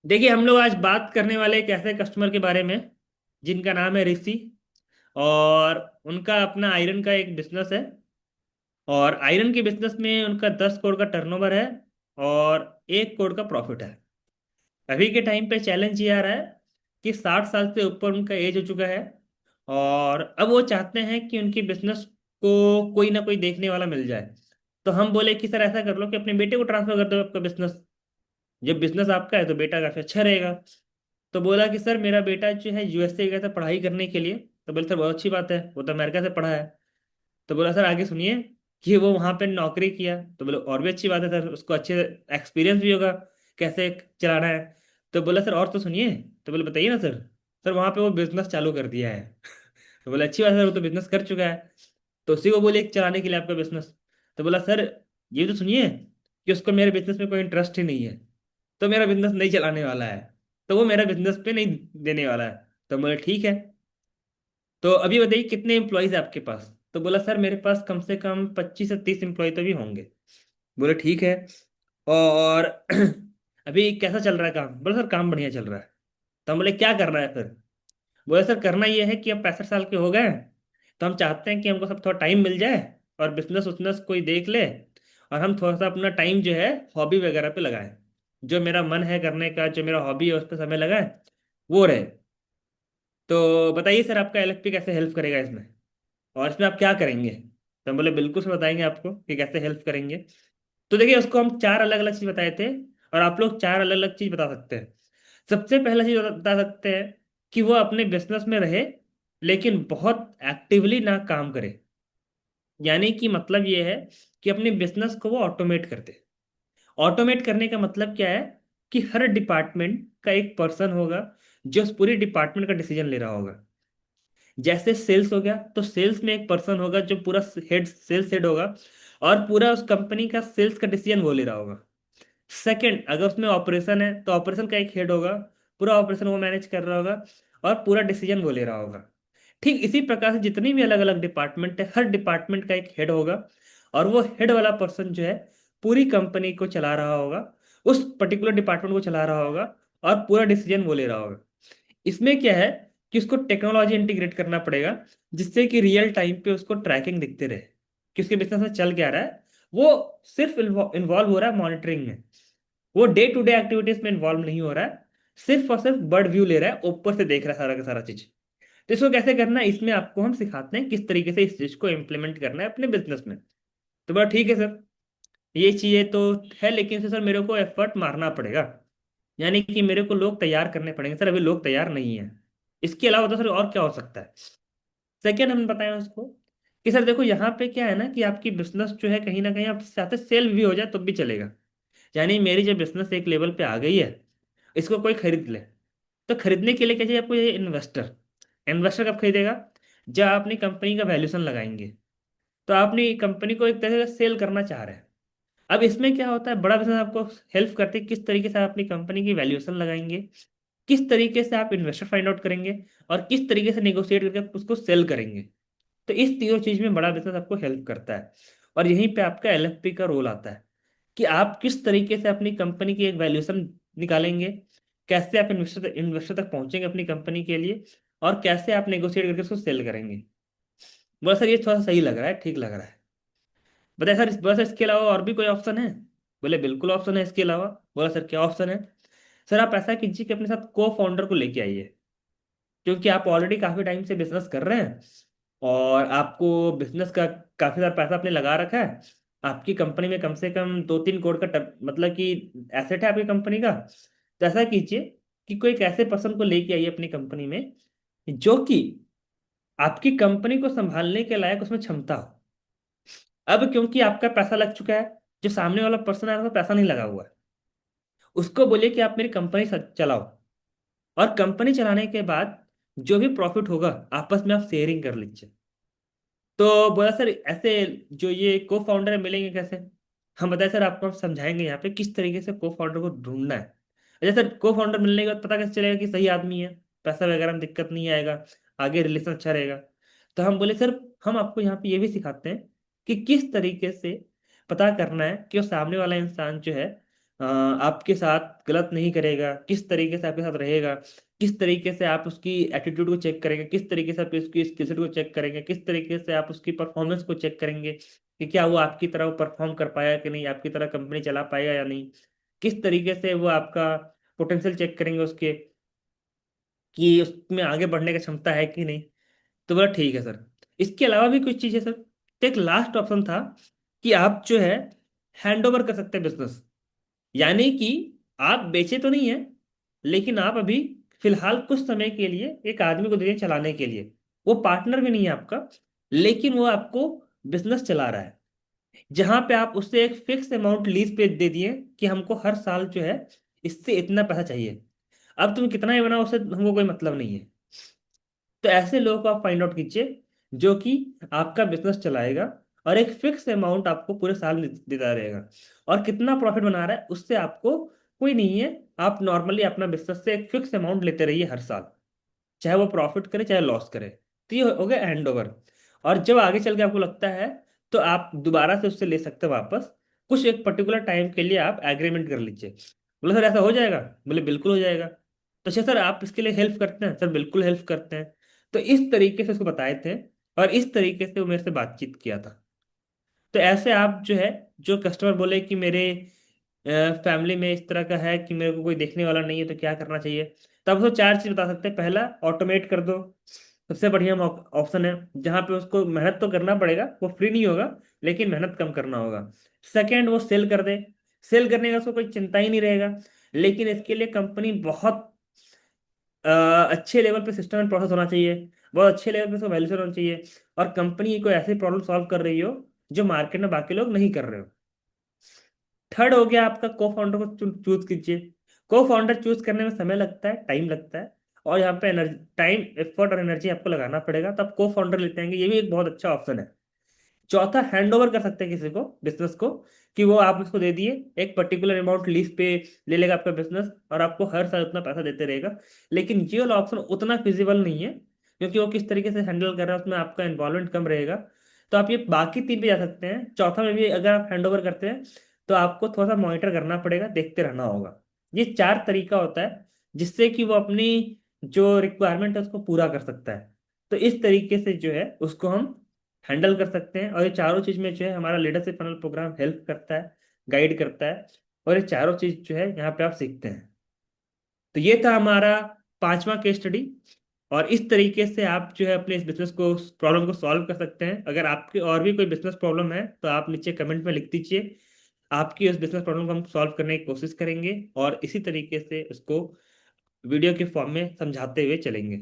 देखिए, हम लोग आज बात करने वाले एक ऐसे कस्टमर के बारे में जिनका नाम है ऋषि। और उनका अपना आयरन का एक बिजनेस है। और आयरन के बिजनेस में उनका 10 करोड़ का टर्नओवर है और 1 करोड़ का प्रॉफिट है। अभी के टाइम पे चैलेंज ये आ रहा है कि 60 साल से ऊपर उनका एज हो चुका है। और अब वो चाहते हैं कि उनकी बिजनेस को कोई ना कोई देखने वाला मिल जाए। तो हम बोले कि सर ऐसा कर लो कि अपने बेटे को ट्रांसफर कर दो आपका बिजनेस। जब बिजनेस आपका है तो बेटा काफी अच्छा रहेगा। तो बोला कि सर मेरा बेटा जो है यूएसए गया था पढ़ाई करने के लिए। तो बोले सर बहुत अच्छी बात है, वो तो अमेरिका से पढ़ा है। तो बोला सर आगे सुनिए कि वो वहाँ पे नौकरी किया। तो बोले और भी अच्छी बात है सर, उसको अच्छे एक्सपीरियंस भी होगा कैसे चलाना है। तो बोला सर और तो सुनिए। तो बोले बताइए ना सर। सर वहाँ पे वो बिजनेस चालू कर दिया है। तो बोला अच्छी बात है सर, वो तो बिजनेस कर चुका है। तो उसी को बोले चलाने के लिए आपका बिजनेस। तो बोला सर ये तो सुनिए कि उसको मेरे बिजनेस में कोई इंटरेस्ट ही नहीं है, तो मेरा बिजनेस नहीं चलाने वाला है, तो वो मेरा बिजनेस पे नहीं देने वाला है। तो बोले ठीक है। तो अभी बताइए कितने एम्प्लॉयज है आपके पास। तो बोला सर मेरे पास कम से कम 25 से 30 एम्प्लॉय तो भी होंगे। बोले ठीक है। और अभी कैसा चल रहा है काम। बोले सर काम बढ़िया चल रहा है। तो हम बोले क्या करना है फिर। बोले सर करना ये है कि अब 65 साल के हो गए हैं, तो हम चाहते हैं कि हमको सब थोड़ा टाइम मिल जाए और बिजनेस उजनेस कोई देख ले, और हम थोड़ा सा अपना टाइम जो है हॉबी वगैरह पे लगाएं। जो मेरा मन है करने का, जो मेरा हॉबी है उस पर समय लगाएं, वो रहे। तो बताइए सर आपका एलएफपी कैसे हेल्प करेगा इसमें, और इसमें आप क्या करेंगे। तो हम बोले बिल्कुल सर बताएंगे आपको कि कैसे हेल्प करेंगे। तो देखिए उसको हम चार अलग अलग चीज बताए थे, और आप लोग चार अलग अलग चीज बता सकते हैं। सबसे पहला चीज बता सकते हैं कि वो अपने बिजनेस में रहे लेकिन बहुत एक्टिवली ना काम करे। यानी कि मतलब ये है कि अपने बिजनेस को वो ऑटोमेट कर दे। ऑटोमेट करने का मतलब क्या है कि हर डिपार्टमेंट का एक पर्सन होगा जो उस पूरी डिपार्टमेंट का डिसीजन ले रहा होगा। जैसे सेल्स हो गया तो सेल्स में एक पर्सन होगा जो पूरा हेड सेल्स हेड होगा, और पूरा उस कंपनी का सेल्स का डिसीजन वो ले रहा होगा। सेकंड, अगर उसमें ऑपरेशन है तो ऑपरेशन का एक हेड होगा, पूरा ऑपरेशन वो मैनेज कर रहा होगा और पूरा डिसीजन वो ले रहा होगा। ठीक इसी प्रकार से जितनी भी अलग अलग डिपार्टमेंट है, हर डिपार्टमेंट का एक हेड होगा, और वो हेड वाला पर्सन जो है पूरी कंपनी को चला रहा होगा, उस पर्टिकुलर डिपार्टमेंट को चला रहा होगा, और पूरा डिसीजन वो ले रहा होगा। इसमें क्या है कि उसको टेक्नोलॉजी इंटीग्रेट करना पड़ेगा, जिससे कि रियल टाइम पे उसको ट्रैकिंग दिखते रहे कि उसके बिजनेस में चल क्या रहा है। वो सिर्फ इन्वॉल्व हो रहा है मॉनिटरिंग में, वो डे टू डे एक्टिविटीज में इन्वॉल्व नहीं हो रहा है। सिर्फ और सिर्फ बर्ड व्यू ले रहा है, ऊपर से देख रहा है सारा का सारा चीज। तो इसको कैसे करना है, इसमें आपको हम सिखाते हैं किस तरीके से इस चीज को इम्प्लीमेंट करना है अपने बिजनेस में। तो बोला ठीक है सर, ये चीजें तो है लेकिन सर मेरे को एफर्ट मारना पड़ेगा। यानी कि मेरे को लोग तैयार करने पड़ेंगे सर, अभी लोग तैयार नहीं है। इसके अलावा तो सर और क्या हो सकता है। सेकेंड हमने बताया उसको कि सर देखो यहाँ पे क्या है ना कि आपकी बिजनेस जो है कहीं ना कहीं आप चाहते सेल भी हो जाए तो भी चलेगा। यानी मेरी जब बिजनेस एक लेवल पे आ गई है, इसको कोई खरीद ले, तो खरीदने के लिए क्या चाहिए आपको, ये इन्वेस्टर। इन्वेस्टर कब खरीदेगा, जब आप अपनी कंपनी का वैल्यूएशन लगाएंगे। तो आप अपनी कंपनी को एक तरह से सेल करना चाह रहे हैं। अब इसमें क्या होता है, बड़ा बिजनेस आपको हेल्प करते हैं किस तरीके से आप अपनी कंपनी की वैल्यूएशन लगाएंगे, किस तरीके से आप इन्वेस्टर फाइंड आउट करेंगे, और किस तरीके से नेगोशिएट करके उसको सेल करेंगे। तो इस तीनों चीज में बड़ा बिजनेस आपको हेल्प करता है। और यहीं पे आपका एलएफपी का रोल आता है कि आप किस तरीके से अपनी कंपनी की एक वैल्यूएशन निकालेंगे, कैसे आप इन्वेस्टर इन्वेस्टर तक पहुंचेंगे अपनी कंपनी के लिए, और कैसे आप नेगोशिएट करके उसको सेल करेंगे। बोला सर ये थोड़ा सा सही लग रहा है, ठीक लग रहा है। बताए सर बस इसके अलावा और भी कोई ऑप्शन है। बोले बिल्कुल ऑप्शन है इसके अलावा। बोला सर क्या ऑप्शन है। सर आप ऐसा कीजिए कि अपने साथ को फाउंडर को लेके आइए, क्योंकि आप ऑलरेडी काफी टाइम से बिजनेस कर रहे हैं और आपको बिजनेस का काफी सारा पैसा आपने लगा रखा है। आपकी कंपनी में कम से कम 2-3 करोड़ का मतलब कि एसेट है आपकी कंपनी का। तो ऐसा कीजिए कि कोई एक ऐसे पर्सन को लेके आइए अपनी कंपनी में जो कि आपकी कंपनी को संभालने के लायक उसमें क्षमता हो। अब क्योंकि आपका पैसा लग चुका है, जो सामने वाला पर्सन है उसका पैसा नहीं लगा हुआ है, उसको बोलिए कि आप मेरी कंपनी चलाओ, और कंपनी चलाने के बाद जो भी प्रॉफिट होगा आपस में आप शेयरिंग कर लीजिए। तो बोला सर ऐसे जो ये को फाउंडर मिलेंगे कैसे। हम बताए सर आपको हम समझाएंगे यहाँ पे किस तरीके से को फाउंडर को ढूंढना है। अच्छा सर को फाउंडर मिलने के बाद पता कैसे चलेगा कि सही आदमी है, पैसा वगैरह में दिक्कत नहीं आएगा, आगे रिलेशन अच्छा रहेगा। तो हम बोले सर हम आपको यहाँ पे ये भी सिखाते हैं कि किस तरीके से पता करना है कि वो सामने वाला इंसान जो है आपके साथ गलत नहीं करेगा, किस तरीके से आपके साथ रहेगा, किस तरीके से आप उसकी एटीट्यूड को चेक करेंगे, किस तरीके से आप उसकी स्किल सेट को चेक करेंगे, किस तरीके से आप उसकी परफॉर्मेंस को चेक करेंगे कि क्या वो आपकी तरह परफॉर्म कर पाया कि नहीं, आपकी तरह कंपनी चला पाएगा या नहीं, किस तरीके से वो आपका पोटेंशियल चेक करेंगे उसके, कि उसमें आगे बढ़ने की क्षमता है कि नहीं। तो बोला ठीक है सर। इसके अलावा भी कुछ चीज़ है सर। तो एक लास्ट ऑप्शन था कि आप जो है हैंड ओवर कर सकते हैं बिजनेस। यानी कि आप बेचे तो नहीं है, लेकिन आप अभी फिलहाल कुछ समय के लिए एक आदमी को दे दें चलाने के लिए। वो पार्टनर भी नहीं है आपका, लेकिन वो आपको बिजनेस चला रहा है। जहां पे आप उससे एक फिक्स अमाउंट लीज पे दे दिए कि हमको हर साल जो है इससे इतना पैसा चाहिए। अब तुम कितना ही बनाओ उससे हमको कोई मतलब नहीं है। तो ऐसे लोगों को आप फाइंड आउट कीजिए जो कि आपका बिजनेस चलाएगा और एक फिक्स अमाउंट आपको पूरे साल में देता रहेगा। और कितना प्रॉफिट बना रहा है उससे आपको कोई नहीं है। आप नॉर्मली अपना बिजनेस से एक फिक्स अमाउंट लेते रहिए हर साल, चाहे वो प्रॉफिट करे चाहे लॉस करे। तो ये हो गया हैंड ओवर। और जब आगे चल के आपको लगता है तो आप दोबारा से उससे ले सकते हो वापस। कुछ एक पर्टिकुलर टाइम के लिए आप एग्रीमेंट कर लीजिए। बोले सर ऐसा हो जाएगा? बोले बिल्कुल हो जाएगा। तो अच्छा सर आप इसके लिए हेल्प करते हैं? सर बिल्कुल हेल्प करते हैं। तो इस तरीके से उसको बताए थे और इस तरीके से वो मेरे से बातचीत किया था। तो ऐसे आप जो है, जो कस्टमर बोले कि मेरे फैमिली में इस तरह का है कि मेरे को कोई देखने वाला नहीं है तो क्या करना चाहिए, तो आप उसको चार चीज बता सकते हैं। पहला, ऑटोमेट कर दो। सबसे बढ़िया ऑप्शन है, जहाँ पे उसको मेहनत तो करना पड़ेगा, वो फ्री नहीं होगा, लेकिन मेहनत कम करना होगा। सेकेंड, वो सेल कर दे। सेल करने का उसको कोई चिंता ही नहीं रहेगा, लेकिन इसके लिए कंपनी बहुत अच्छे लेवल पे सिस्टम एंड प्रोसेस होना चाहिए, बहुत अच्छे लेवल पे उसका वैल्यूशन होना चाहिए, और कंपनी कोई ऐसी प्रॉब्लम सॉल्व कर रही हो जो मार्केट में बाकी लोग नहीं कर रहे हो। थर्ड हो गया आपका, को फाउंडर को चूज कीजिए। को फाउंडर चूज करने में समय लगता है, टाइम लगता है, और यहाँ पे एनर्जी, टाइम, एफर्ट और एनर्जी आपको लगाना पड़ेगा, तो आप को फाउंडर लेते हैं, ये भी एक बहुत अच्छा ऑप्शन है। चौथा, हैंड ओवर कर सकते हैं किसी को, बिजनेस को, कि वो आप उसको दे दिए, एक पर्टिकुलर अमाउंट लीज पे ले लेगा आपका बिजनेस और आपको हर साल उतना पैसा देते रहेगा। लेकिन ये वाला ऑप्शन उतना फिजिबल नहीं है, क्योंकि वो किस तरीके से हैंडल कर रहा है उसमें आपका इन्वॉल्वमेंट कम रहेगा। तो आप ये बाकी तीन पे जा सकते हैं। चौथा में भी अगर आप हैंड ओवर करते हैं तो आपको थोड़ा सा मॉनिटर करना पड़ेगा, देखते रहना होगा। ये चार तरीका होता है जिससे कि वो अपनी जो रिक्वायरमेंट है उसको पूरा कर सकता है। तो इस तरीके से जो है उसको हम हैंडल कर सकते हैं। और ये चारों चीज में जो है हमारा लीडरशिप फनल प्रोग्राम हेल्प करता है, गाइड करता है, और ये चारों चीज जो है यहाँ पे आप सीखते हैं। तो ये था हमारा पांचवा केस स्टडी। और इस तरीके से आप जो है अपने इस बिजनेस को, प्रॉब्लम को सॉल्व कर सकते हैं। अगर आपके और भी कोई बिजनेस प्रॉब्लम है तो आप नीचे कमेंट में लिख दीजिए। आपकी उस बिजनेस प्रॉब्लम को हम सॉल्व करने की कोशिश करेंगे और इसी तरीके से उसको वीडियो के फॉर्म में समझाते हुए चलेंगे।